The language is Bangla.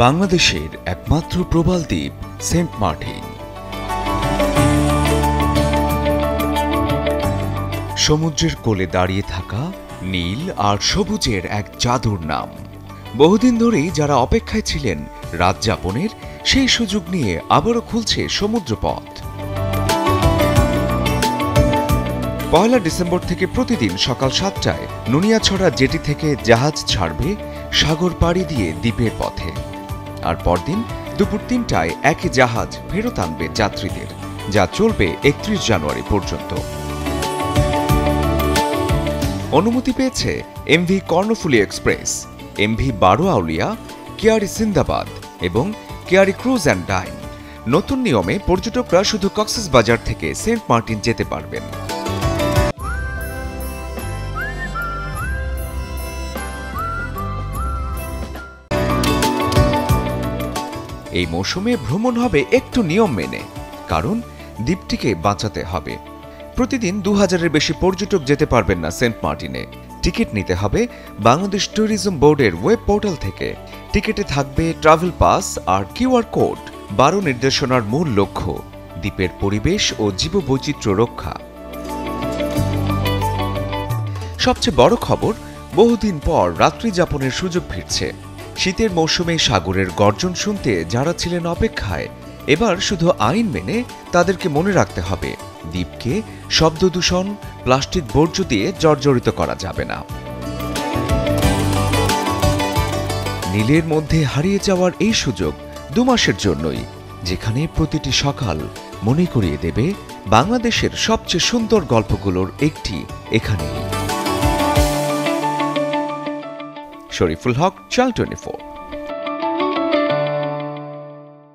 বাংলাদেশের একমাত্র প্রবাল দ্বীপ সেন্ট মার্টিন। সমুদ্রের কোলে দাঁড়িয়ে থাকা নীল আর সবুজের এক জাদুর নাম। বহুদিন ধরেই যারা অপেক্ষায় ছিলেন রাত যাপনের, সেই সুযোগ নিয়ে আবারও খুলছে সমুদ্রপথ। ১ ডিসেম্বর থেকে প্রতিদিন সকাল ৭টায় নুনিয়াছড়া জেটি থেকে জাহাজ ছাড়বে সাগর পাড়ি দিয়ে দ্বীপের পথে, আর পরদিন দুপুর ৩টায় একই জাহাজ ফেরত আনবে যাত্রীদের, যা চলবে ৩১ জানুয়ারি পর্যন্ত। অনুমতি পেয়েছে এমভি কর্ণফুলী এক্সপ্রেস, এমভি বারো আউলিয়া, কেয়ারি সিন্দাবাদ এবং কেয়ারি ক্রুজ অ্যান্ড ডাইন। নতুন নিয়মে পর্যটকরা শুধু কক্সবাজার থেকে সেন্ট মার্টিন যেতে পারবেন। এই মৌসুমে ভ্রমণ হবে একটু নিয়ম মেনে, কারণ দ্বীপটিকে বাঁচাতে হবে। প্রতিদিন ২০০০-এর বেশি পর্যটক যেতে পারবেন না সেন্ট মার্টিনে। টিকিট নিতে হবে বাংলাদেশ ট্যুরিজম বোর্ডের ওয়েব পোর্টাল থেকে। টিকিটে থাকবে ট্রাভেল পাস আর কিউআর কোড। ১২ নির্দেশনার মূল লক্ষ্য দ্বীপের পরিবেশ ও জীববৈচিত্র্য রক্ষা। সবচেয়ে বড় খবর, বহুদিন পর রাত্রি যাপনের সুযোগ ফিরছে। শীতের মৌসুমে সাগরের গর্জন শুনতে যারা ছিলেন অপেক্ষায়, এবার শুধু আইন মেনে তাদেরকে মনে রাখতে হবে, দ্বীপকে শব্দদূষণ, প্লাস্টিক বর্জ্য দিয়ে জর্জরিত করা যাবে না। নীলের মধ্যে হারিয়ে যাওয়ার এই সুযোগ ২ মাসের জন্যই, যেখানে প্রতিটি সকাল মনে করিয়ে দেবে বাংলাদেশের সবচেয়ে সুন্দর গল্পগুলোর একটি এখানেই। শরীফুল হক, চ্যানেল 24।